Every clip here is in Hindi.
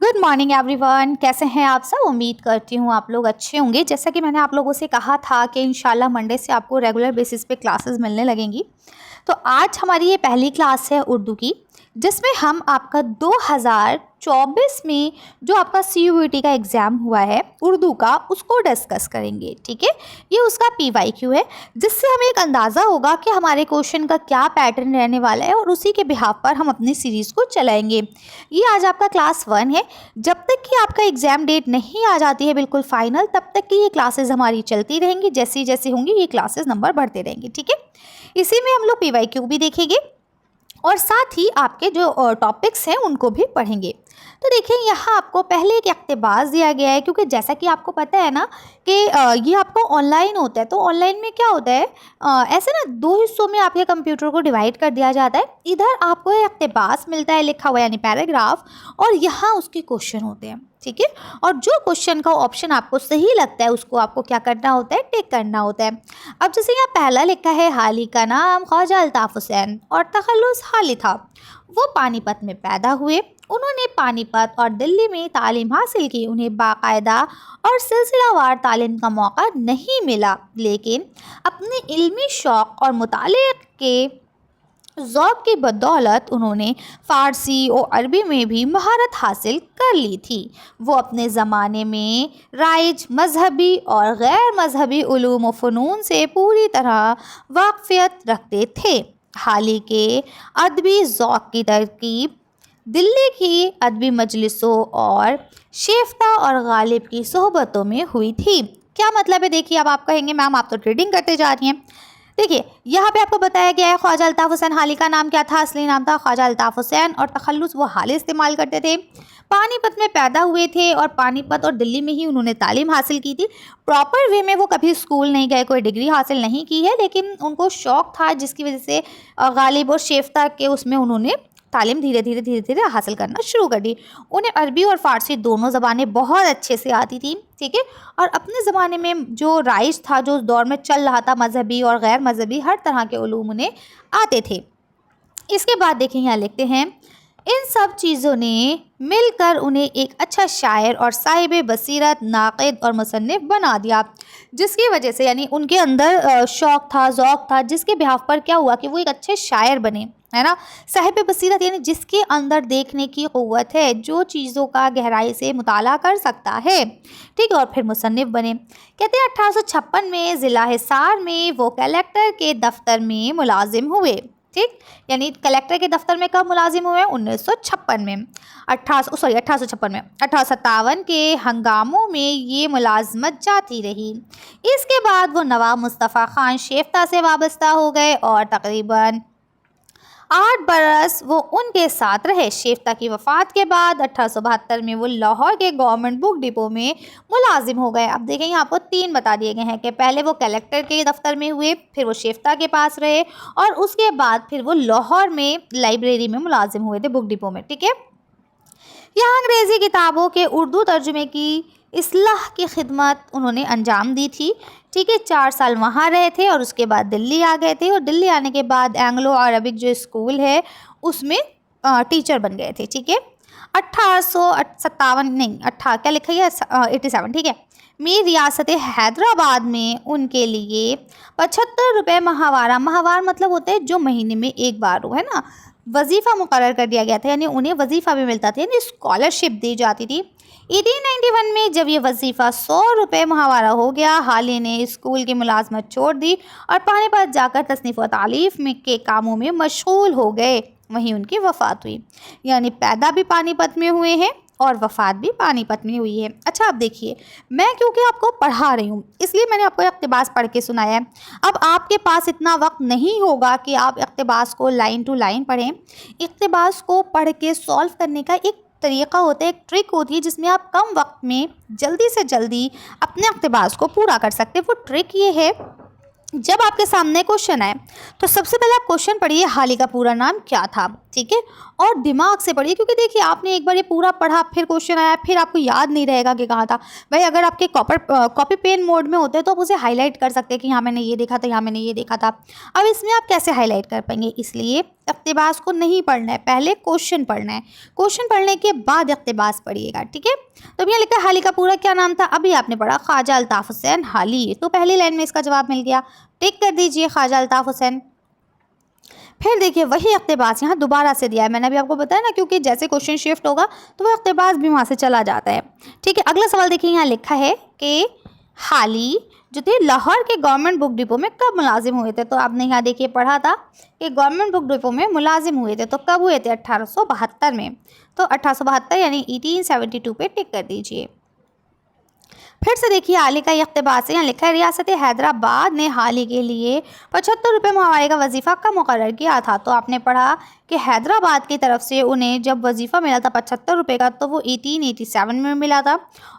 Good morning everyone. कैसे हैं आप सब? उम्मीद करती हूँ आप लोग अच्छे होंगे। जैसा कि मैंने आप लोगों से कहा था कि इंशाल्लाह मंडे से आपको रेगुलर बेसिस पे क्लासेस मिलने लगेंगी। तो आज हमारी ये पहली क्लास है उर्दू की, जिसमें हम आपका 2024 में जो आपका CUET का एग्ज़ाम हुआ है उर्दू का, उसको डिस्कस करेंगे। ठीक है, ये उसका PYQ है, जिससे हमें एक अंदाज़ा होगा कि हमारे क्वेश्चन का क्या पैटर्न रहने वाला है और उसी के बिहाफ पर हम अपनी सीरीज़ को चलाएंगे। ये आज आपका क्लास 1 है। जब तक कि आपका एग्ज़ाम डेट नहीं आ जाती है बिल्कुल फाइनल, तब तक की ये क्लासेस हमारी चलती रहेंगी। जैसी जैसी होंगी ये क्लासेस नंबर बढ़ते रहेंगे। ठीक है, इसी में हम लोग PYQ भी देखेंगे और साथ ही आपके जो टॉपिक्स हैं उनको भी पढ़ेंगे। तो देखिए, यहाँ आपको पहले एक इक़्तिबास दिया गया है, क्योंकि जैसा कि आपको पता है ना कि ये आपको ऑनलाइन होता है। तो ऑनलाइन में क्या होता है, ऐसे ना 2 हिस्सों में आपके कंप्यूटर को डिवाइड कर दिया जाता है। इधर आपको एक इक़्तिबास मिलता है लिखा हुआ, यानी पैराग्राफ, और यहाँ उसके क्वेश्चन होते हैं। ठीक है, और जो क्वेश्चन का ऑप्शन आपको सही लगता है उसको आपको क्या करना होता है, टिक करना होता है। अब जैसे यहाँ पहला लिखा है, हाली का नाम ख्वाजा अल्ताफ़ हुसैन और तखल्लुस हाली था। वो पानीपत में पैदा हुए। उन्होंने पानीपत और दिल्ली में तालीम हासिल की। उन्हें बाकायदा और सिलसिलावार तालीम का मौका नहीं मिला, लेकिन अपने इल्मी शौक़ और मुताले के ज़ौक़ की बदौलत उन्होंने फ़ारसी और अरबी में भी महारत हासिल कर ली थी। वो अपने ज़माने में राइज मजहबी और गैर मजहबी उलूम व फ़नून से पूरी तरह वाक़फ़ियत रखते थे। हाली के अदबी ज़ौक़ की तरकीब दिल्ली की अदबी मजलिसों और शेफ्ता और गालिब की सोहबतों में हुई थी। क्या मतलब है? देखिए, अब आप कहेंगे मैम आप तो ट्रेडिंग करते जा रही हैं। देखिए, यहाँ पे आपको बताया गया है ख्वाजा अल्ताफ़ हुसैन। हाली का नाम क्या था? असली नाम था ख्वाजा अल्ताफ़ हुसैन, और तखल्लुस वो हाली इस्तेमाल करते थे। पानीपत में पैदा हुए थे और पानीपत और दिल्ली में ही उन्होंने तालीम हासिल की थी। प्रॉपर वे में वो कभी स्कूल नहीं गए, कोई डिग्री हासिल नहीं की है, लेकिन उनको शौक़ था, जिसकी वजह से गालिब और शेफ्ता के उसमें उन्होंने तालीम धीरे धीरे हासिल करना शुरू कर दी। उन्हें अरबी और फ़ारसी दोनों ज़बानें बहुत अच्छे से आती थी। ठीक है, और अपने ज़माने में जो राइज था, जो उस दौर में चल रहा था, मजहबी और गैर मजहबी हर तरह के उलूम उन्हें आते थे। इसके बाद देखिए, यहाँ लिखते हैं, इन सब चीज़ों ने मिलकर उन्हें एक अच्छा शायर और साहिब बसीरत, नाक़िद और मुसन्निफ़ बना दिया, जिसकी वजह से यानी उनके अंदर शौक़ था, ज़ौक़ था, जिसके बिहाफ पर क्या हुआ कि वो एक अच्छे शायर बने, है ना। साहिब बसीरत यानी जिसके अंदर देखने की क़ुव्वत है, जो चीज़ों का गहराई से मुताला कर सकता है। ठीक है, और फिर मुसन्निफ़ बने। कहते हैं 1856 में ज़िला हिसार में वो कलेक्टर के दफ्तर में मुलाजिम हुए। ठीक, यानी कलेक्टर के दफ्तर में कब मुलाजिम हुए? 1956 में। 1856 में। 1857 के हंगामों में ये मुलाजमत जाती रही। इसके बाद वो नवाब मुस्तफ़ा ख़ान शेफ्ता से वाबस्ता हो गए और तकरीबन 8 बरस वो उनके साथ रहे। शेफ्ता की वफ़ात के बाद 1872 में वो लाहौर के गवर्नमेंट बुक डिपो में मुलाजिम हो गए। अब देखें, यहाँ आपको 3 बता दिए गए हैं कि पहले वो कलेक्टर के दफ्तर में हुए, फिर वो शेफ्ता के पास रहे, और उसके बाद फिर वो लाहौर में लाइब्रेरी में मुलाजिम हुए थे, बुक डिपो में। ठीक है, यहाँ अंग्रेज़ी किताबों के उर्दू तर्जुमे की इस्लाह की खिदमत उन्होंने अंजाम दी थी। ठीक है, 4 साल वहाँ रहे थे और उसके बाद दिल्ली आ गए थे, और दिल्ली आने के बाद एंग्लो अरबिक जो स्कूल है उसमें टीचर बन गए थे। ठीक है, 1857 नहीं, क्या लिखा है, 87। ठीक है, में रियासत हैदराबाद में उनके लिए 75 रुपये माहवारा, माहवार मतलब होते हैं जो महीने में एक बार हो, है ना, वजीफ़ा मुकर्रर कर दिया गया था, यानी उन्हें वजीफ़ा भी मिलता था, यानी स्कॉलरशिप दी जाती थी। 1891 में जब ये वजीफ़ा 100 रुपये माहवारा हो गया, हाली ने स्कूल की मुलाजमत छोड़ दी और पानीपत जाकर तसनीफ़ व तालीफ़ में के कामों में मशगूल हो गए। वहीं उनकी वफ़ात हुई, यानी पैदा भी पानीपत में हुए हैं और वफ़ात भी पानीपत में हुई है। अच्छा, अब देखिए, मैं क्योंकि आपको पढ़ा रही हूँ इसलिए मैंने आपको इक़्तिबास पढ़ के सुनाया है। अब आपके पास इतना वक्त नहीं होगा कि आप इक़्तिबास को लाइन टू लाइन पढ़ें। इक़्तिबास को पढ़ के सॉल्व करने का एक तरीक़ा होता है, एक ट्रिक होती है, जिसमें आप कम वक्त में जल्दी से जल्दी अपने इक़्तिबास को पूरा कर सकते हैं। वो ट्रिक ये है जब आपके सामने क्वेश्चन आए तो सबसे पहले आप क्वेश्चन पढ़िए हाल ही का पूरा नाम क्या था, ठीक है, और दिमाग से पढ़िए, क्योंकि देखिए आपने एक बार ये पूरा पढ़ा, फिर क्वेश्चन आया, फिर आपको याद नहीं रहेगा कि कहाँ था। भाई अगर आपके कॉपी पेन मोड में होते तो आप उसे हाईलाइट कर सकते हैं कि यहाँ मैंने ये देखा था, यहाँ मैंने ये देखा था। अब इसमें आप कैसे हाईलाइट कर पाएंगे, इसलिए इक़्तिबास को नहीं पढ़ना है, पहले क्वेश्चन पढ़ना है, क्वेश्चन पढ़ने के बाद इक़्तिबास पढ़िएगा, ठीक है। तो अब यहाँ लिखा है हाली का पूरा क्या नाम था, अभी आपने पढ़ा ख्वाजा अल्ताफ़ हुसैन हाली, तो पहली लाइन में इसका जवाब मिल गया, टिक कर दीजिए ख्वाजा अल्ताफ़ हुसैन। फिर देखिए वही इक़्तिबास यहाँ दोबारा से दिया है, मैंने अभी आपको बताया ना, क्योंकि जैसे क्वेश्चन शिफ्ट होगा तो वह इक़्तिबास भी वहाँ से चला जाता है, ठीक है। अगला सवाल देखिए, यहाँ लिखा है कि हाली जो थे लाहौर के गवर्नमेंट बुक डिपो में कब मुलाजिम हुए थे। तो आपने यहाँ देखिए पढ़ा था कि गवर्नमेंट बुक डिपो में मुलाजिम हुए थे, तो कब हुए थे, 1872 में। तो 1872 यानी 1872 पे टिक कर दीजिए। फिर से देखिए हाली का इक़्तिबास है, यहाँ लिखा है रियासत हैदराबाद ने हाली के लिए 75 रुपये माहवारी का वजीफ़ा कब मुकर्रर किया था। तो आपने पढ़ा कि हैदराबाद की तरफ से उन्हें जब वजीफ़ा मिला था 75 रुपये का, तो वो 1887 में मिला था,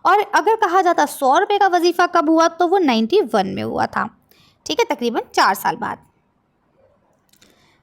और अगर कहा जाता 100 रुपये का वजीफ़ा कब हुआ तो वो 91 में हुआ था, ठीक है, तकरीबन 4 साल बाद।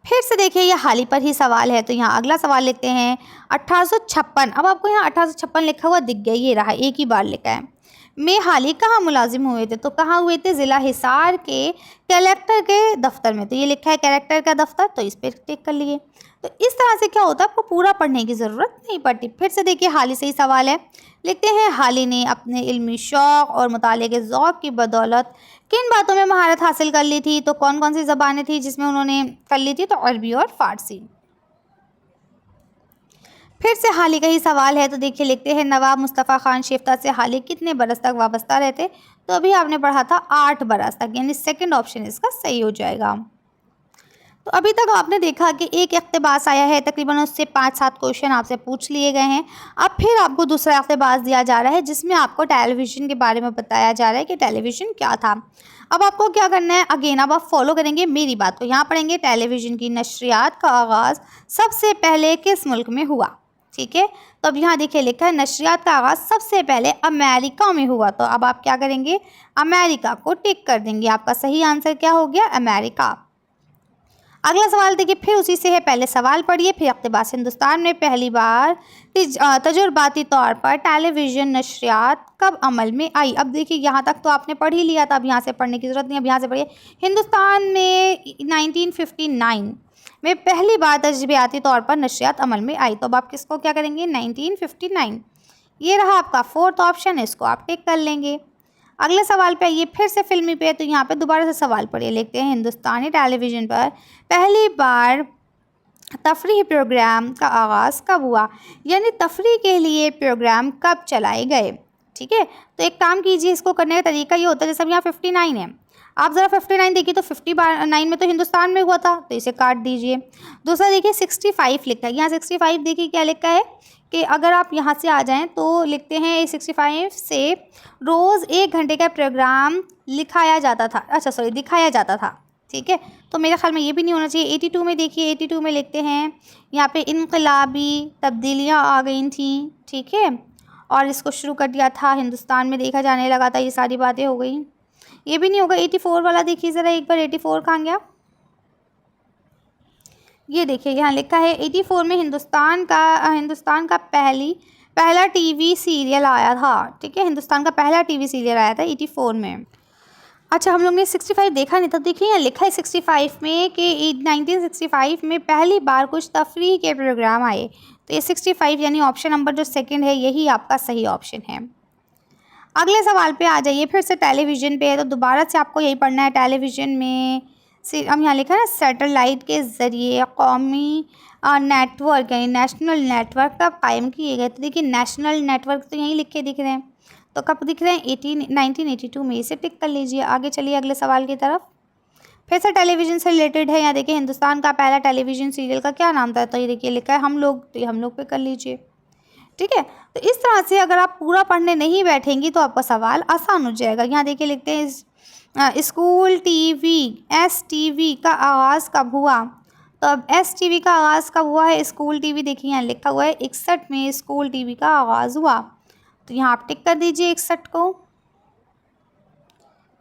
फिर से देखिए ये हाली पर ही सवाल है, तो यहाँ अगला सवाल लेते हैं 1856। अब आपको यहाँ 1856 लिखा हुआ दिख गया, ये रहा, एक ही बार लिखा है, में हाली कहाँ मुलाजिम हुए थे। तो कहाँ हुए थे, ज़िला हिसार के कलेक्टर के दफ्तर में। तो ये लिखा है कलेक्टर का दफ्तर, तो इस पर टिक कर लिए। तो इस तरह से क्या होता है, आपको पूरा पढ़ने की ज़रूरत नहीं पड़ती। फिर से देखिए हाली से ही सवाल है, लिखते हैं हाली ने अपने इल्मी शौक़ और मुताले के ज़ौक़ की बदौलत किन बातों में महारत हासिल कर ली थी। तो कौन कौन सी ज़बानें थी जिसमें उन्होंने कर ली थी, तो अरबी और फ़ारसी। फिर से हाली का ही सवाल है, तो देखिए लिखते हैं नवाब मुस्तफ़ा ख़ान शिफ्ता से हाली कितने बरस तक वाबस्ता रहते। तो अभी आपने पढ़ा था 8 बरस तक, यानी सेकंड ऑप्शन इसका सही हो जाएगा। तो अभी तक आपने देखा कि एक इक़्तिबास आया है, तकरीबन उससे 5-7 क्वेश्चन आपसे पूछ लिए गए हैं। अब फिर आपको दूसरा इक़्तिबास दिया जा रहा है जिसमें आपको टेलीविज़न के बारे में बताया जा रहा है कि टेलीविज़न क्या था। अब आपको क्या करना है, अगेन अब आप फॉलो करेंगे मेरी बात को। यहाँ पढ़ेंगे टेलीविज़न की नशरियात का आगाज़ सबसे पहले किस मुल्क में हुआ, ठीक है। तो अब यहाँ देखिए लिखा है नशरियात का आगाज़ सबसे पहले अमेरिका में हुआ। तो अब आप क्या करेंगे, अमेरिका को टिक कर देंगे, आपका सही आंसर क्या हो गया, अमेरिका। अगला सवाल देखिए फिर उसी से है, पहले सवाल पढ़िए फिर इक़्तिबास। हिंदुस्तान में पहली बार तजुर्बाती तौर पर टेलीविज़न नशरियात कब अमल में आई। अब देखिए यहाँ तक तो आपने पढ़ ही लिया था, अब यहाँ से पढ़ने की ज़रूरत नहीं, अब यहाँ से पढ़िए। हिंदुस्तान में 1959 में पहली बार तजुर्बाती तौर पर नशरियात अमल में आई। तो अब आप किसको क्या करेंगे, 1959, ये रहा आपका 4th ऑप्शन, इसको आप टिक कर लेंगे। अगले सवाल पे आइए, फिर से फिल्मी पे, तो यहाँ पे दोबारा से सवाल पढ़िए, लिखते हैं हिंदुस्तानी टेलीविज़न पर पहली बार तफरीही प्रोग्राम का आगाज़ कब हुआ, यानी तफरीह के लिए प्रोग्राम कब चलाए गए, ठीक है। तो एक काम कीजिए, इसको करने का तरीका ये होता है, जैसे अब यहाँ 59 है, आप ज़रा 59 देखिए, तो 59 में तो हिंदुस्तान में हुआ था, तो इसे काट दीजिए। दूसरा देखिए 65 लिखा है, यहाँ 65 देखिए क्या लिखा है कि अगर आप यहाँ से आ जाएं तो लिखते हैं 65 से रोज़ 1 घंटे का प्रोग्राम लिखाया जाता था, अच्छा सॉरी दिखाया जाता था, ठीक है। तो मेरे ख्याल में ये भी नहीं होना चाहिए। 82 में देखिए, 82 में लिखते हैं यहाँ पे इनकलाबी तब्दीलियाँ आ गई थी, ठीक है, और इसको शुरू कर दिया था, हिंदुस्तान में देखा जाने लगा था, ये सारी बातें हो गई। ये भी नहीं होगा। 84 वाला देखिए ज़रा एक बार, 84 कहाँ गया, ये देखिए यहाँ लिखा है 84 में हिंदुस्तान का पहला टीवी सीरियल आया था, ठीक है, हिंदुस्तान का पहला टीवी सीरियल आया था 84 में। अच्छा हम लोग ने 65 देखा नहीं था, देखिए यहाँ लिखा है 65 में कि 1965 में पहली बार कुछ तफरीह के प्रोग्राम आए। तो ये 65 यानी ऑप्शन नंबर जो सेकंड है यही आपका सही ऑप्शन है। अगले सवाल पे आ जाइए, फिर से टेलीविज़न पे है, तो दोबारा से आपको यही पढ़ना है। टेलीविज़न में हम यहाँ लिखा है ना, सैटेलाइट के ज़रिए कौमी नेटवर्क यानी नेशनल नेटवर्क कब कायम किए गए। तो देखिए नेशनल नेटवर्क तो यहीं लिखे दिख रहे हैं, तो कब दिख रहे हैं, 1982 में, इसे टिक कर लीजिए। आगे चलिए अगले सवाल की तरफ, फिर से टेलीविज़न से रिलेटेड है। यहाँ देखिए हिंदुस्तान का पहला टेलीविज़न सीरियल का क्या नाम था। तो ये देखिए लिखा है हम लोग, तो ये हम लोग पे कर लीजिए, ठीक है। तो इस तरह से अगर आप पूरा पढ़ने नहीं बैठेंगी तो आपका सवाल आसान हो जाएगा। यहाँ देखिए लिखते हैं स्कूल टीवी STV का आगाज़ कब हुआ। तो अब STV का आगाज़ कब हुआ है, स्कूल टीवी देखिए यहाँ लिखा हुआ है 61 में स्कूल टीवी का आगाज़ हुआ। तो यहाँ आप टिक कर दीजिए 61 को,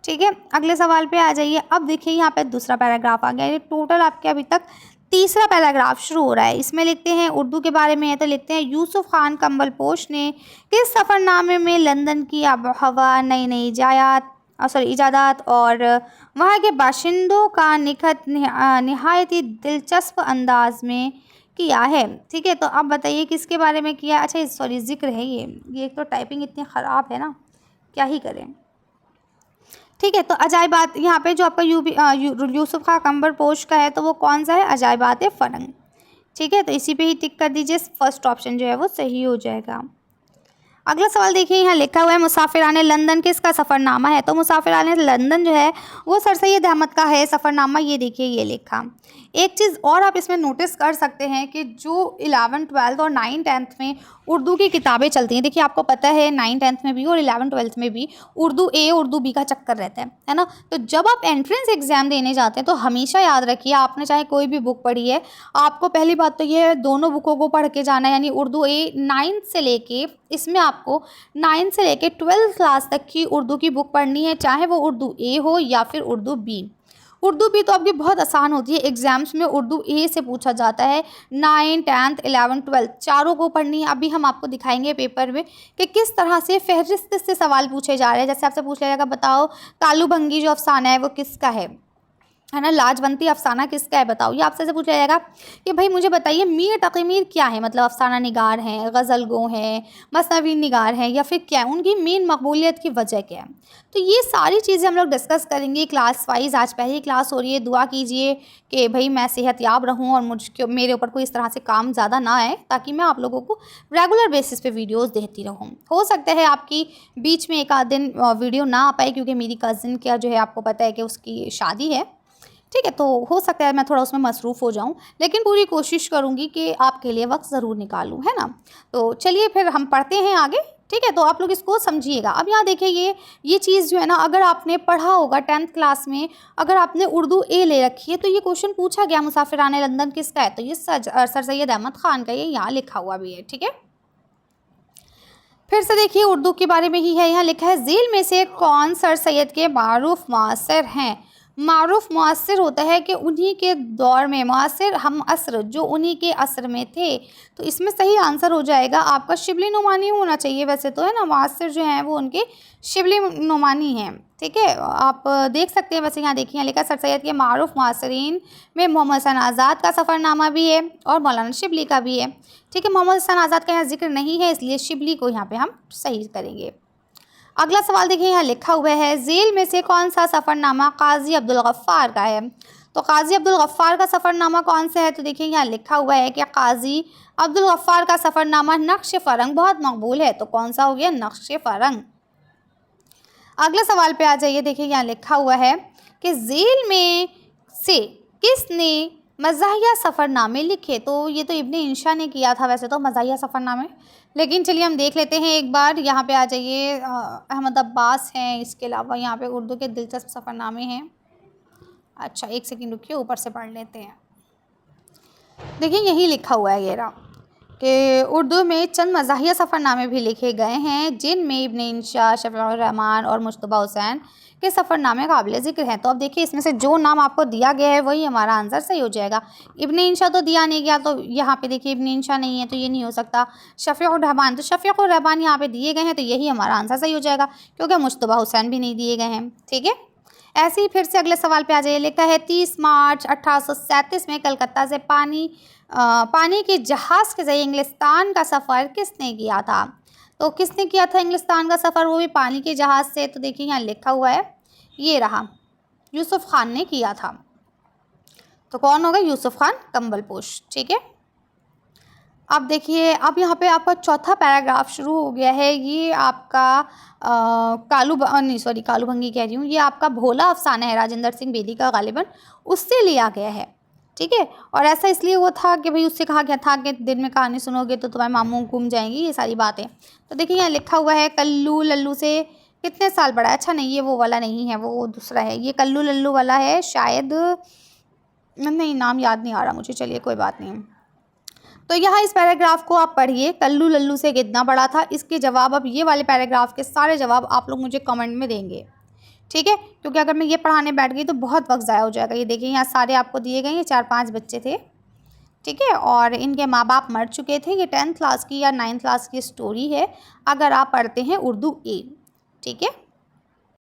ठीक है, अगले सवाल पे आ जाइए। अब देखिए यहाँ पे दूसरा पैराग्राफ आ गया। ये टोटल आपके अभी तक तीसरा पैराग्राफ शुरू हो रहा है। इसमें लिखते हैं उर्दू के बारे में है, तो लिखते हैं यूसुफ खान कंबलपोश ने किस सफ़रनामे में लंदन की आब हवा, नई नई इजादात और वहाँ के बाशिंदों का निखत नहायत ही दिलचस्प अंदाज में किया है। ठीक है, तो अब बताइए किसके बारे में किया। अच्छा सॉरी जिक्र है ये एक तो टाइपिंग इतनी ख़राब है ना, क्या ही करें। ठीक है, तो अजायबात यहाँ पे जो आपका यूसुफ खां कंबरपोश का है तो वो कौन सा है, अजायबात फ़रंग। ठीक है, तो इसी पे ही टिक कर दीजिए, फर्स्ट ऑप्शन जो है वो सही हो जाएगा। अगला सवाल देखिए, यहाँ लिखा हुआ है मुसाफिराने लंदन किसका सफ़रनामा है। तो मुसाफिराने लंदन जो है वो सर सैयद अहमद का है सफ़रनामा। ये देखिए ये लिखा। एक चीज़ और आप इसमें नोटिस कर सकते हैं कि जो 11th 12th और 9th 10th में उर्दू की किताबें चलती हैं, देखिए आपको पता है 9th 10th में भी और 11th 12th में भी उर्दू ए उर्दू बी का चक्कर रहता है ना। तो जब आप एंट्रेंस एग्ज़ाम देने जाते हैं तो हमेशा याद रखिए, आपने चाहे कोई भी बुक पढ़ी है, आपको पहली बात तो ये है दोनों बुकों को पढ़ के जाना है। यानी उर्दू ए 9th से लेके, इसमें आपको 9th से लेके 12th क्लास तक की उर्दू की बुक पढ़नी है, चाहे वो उर्दू ए हो या फिर उर्दू बी। उर्दू भी तो आपकी बहुत आसान होती है, एग्जाम्स में उर्दू ए से पूछा जाता है। 9th 10th 11th 12th चारों को पढ़नी है। अभी हम आपको दिखाएंगे पेपर में कि किस तरह से फहरिस्त से सवाल पूछे जा रहे हैं। जैसे आपसे पूछ लिया जाएगा, बताओ कालू भंगी जो अफसाना है वो किसका है ना, लाजवंती अफसाना किसका है बताओ। ये आपसे पूछा जाएगा कि भाई मुझे बताइए मीर तक़ी मीर क्या है, मतलब अफसाना निगार हैं, गज़ल गो हैं, मसनवी निगार हैं या फिर क्या है, उनकी मेन मकबूलियत की वजह क्या है। तो ये सारी चीज़ें हम लोग डिस्कस करेंगे क्लास वाइज। आज पहली क्लास हो रही है, दुआ कीजिए कि भाई मैं सेहतयाब रहूँ और मेरे ऊपर कोई इस तरह से काम ज़्यादा ना आए, ताकि मैं आप लोगों को रेगुलर बेसिस पे वीडियोस देती रहूँ। हो सकता है आपकी बीच में एक आध दिन वीडियो ना आ पाए, क्योंकि मेरी कज़िन का जो है आपको पता है कि उसकी शादी है। ठीक है, तो हो सकता है मैं थोड़ा उसमें मसरूफ़ हो जाऊं, लेकिन पूरी कोशिश करूंगी कि आपके लिए वक्त ज़रूर निकालूं, है ना। तो चलिए फिर हम पढ़ते हैं आगे। ठीक है, तो आप लोग इसको समझिएगा। अब यहाँ देखिए ये चीज़ जो है ना, अगर आपने पढ़ा होगा 10th क्लास में, अगर आपने उर्दू ए ले रखी है तो ये क्वेश्चन पूछा गया मुसाफिराने लंदन किसका है, तो ये सर सैयद अहमद ख़ान का, ये यहाँ लिखा हुआ भी है। ठीक है, फिर से देखिए उर्दू के बारे में ही है। यहाँ लिखा है झील में से कौन सर सैयद के मारूफ मुअस्सिर हैं। मारूफ मुअस्सिर होता है कि उन्हीं के दौर में, मुअस्सिर हम असर जो उन्हीं के असर में थे। तो इसमें सही आंसर हो जाएगा आपका शिबली नुमानी होना चाहिए वैसे तो, है ना। मुअस्सिर जो हैं वो उनके शिबली नुमानी हैं। ठीक है, आप देख सकते हैं। वैसे यहाँ देखिए लिखा सर सैयद के मारूफ मुअस्सिरीन में मोहम्मद हसन आज़ाद का सफ़रनामा भी है और मौलाना शिबली का भी है। ठीक है, मोहम्मद हसन आज़ाद का यहाँ जिक्र नहीं है, इसलिए शिबली को यहाँ पे हम सही करेंगे। अगला सवाल देखिए यहाँ लिखा हुआ है, झील में से कौन सा सफ़रनामा काजी अब्दुल गफ़्फ़ार का है। तो काजी अब्दुल गफ़्फ़ार का सफ़रनामा कौन सा है, तो देखिए यहाँ लिखा हुआ है कि काजी अब्दुल गफ़्फ़ार का सफ़रनामा नक्श फ़रंग बहुत मकबूल है। तो कौन सा हो गया, नक्श फ़रंग। अगले सवाल पे आ जाइए। देखिए यहाँ लिखा हुआ है कि झील में से किसने मज़ाहिया सफ़रनामे लिखे। तो ये तो इब्ने इंशा ने किया था वैसे तो मज़ाहिया सफ़रनामे, लेकिन चलिए हम देख लेते हैं एक बार। यहाँ पे आ जाइए, अहमद अब्बास हैं, इसके अलावा यहाँ पे उर्दू के दिलचस्प सफ़रनामे हैं। अच्छा एक सेकंड रुकिए, ऊपर से पढ़ लेते हैं। देखिए यही लिखा हुआ है ये रहा कि उर्दू में चंद मज़ाहिया सफ़रनामे भी लिखे गए हैं, जिनमें इब्ने इंशा, शफ़ीउर रहमान और मुज्तबा हुसैन के सफ़रनामे काबिल ज़िक्र हैं। तो अब देखिए इसमें से जो नाम आपको दिया गया है वही हमारा आंसर सही हो जाएगा। इब्ने इंशा तो दिया नहीं गया, तो यहाँ पे देखिए इब्ने इंशा नहीं है तो ये नहीं हो सकता। शफ़ीउर रहमान, तो शफ़ीउर रहमान यहाँ पे दिए गए हैं, तो यही हमारा आंसर सही हो जाएगा, क्योंकि मुज्तबा हुसैन भी नहीं दिए गए हैं। ठीक है, ऐसे ही फिर से अगले सवाल पे आ जाइए। लिखा है 30 मार्च 1837 में कलकत्ता से पानी के जहाज़ के ज़रिए इंग्लिस्तान का सफ़र किसने किया था। तो किसने किया था इंग्लिस्तान का सफ़र, वो भी पानी के जहाज़ से। तो देखिए यहाँ लिखा हुआ है, ये रहा, यूसुफ खान ने किया था। तो कौन होगा, यूसुफ खान कंबलपोश। ठीक है, अब देखिए अब यहाँ पे आपका चौथा पैराग्राफ शुरू हो गया है। ये आपका कालू भंगी कह रही हूँ, ये आपका भोला अफसाना है राजेंद्र सिंह बेदी का, गालिबन उससे लिया गया है। ठीक है, और ऐसा इसलिए हुआ था कि भाई उससे कहा गया था कि दिन में कहानी सुनोगे तो तुम्हारे मामू घूम जाएंगी, ये सारी बातें। तो देखिए यहाँ लिखा हुआ है, कल्लू लल्लू से कितने साल बड़ा है। अच्छा नहीं, ये वो वाला नहीं है, वो दूसरा है। ये कल्लू लल्लू वाला है शायद, नहीं नाम याद नहीं आ रहा मुझे, चलिए कोई बात नहीं। तो यहाँ इस पैराग्राफ को आप पढ़िए, कल्लू लल्लू से कितना बड़ा था। इसके जवाब, अब ये वाले पैराग्राफ के सारे जवाब आप लोग मुझे कमेंट में देंगे, ठीक है, क्योंकि अगर मैं ये पढ़ाने बैठ गई तो बहुत वक्त ज़ाया हो जाएगा। ये देखिए यहाँ सारे आपको दिए गए, ये 4-5 बच्चे थे, ठीक है, और इनके माँ बाप मर चुके थे। ये 10th क्लास की या 9th क्लास की स्टोरी है, अगर आप पढ़ते हैं उर्दू ए, ठीक है।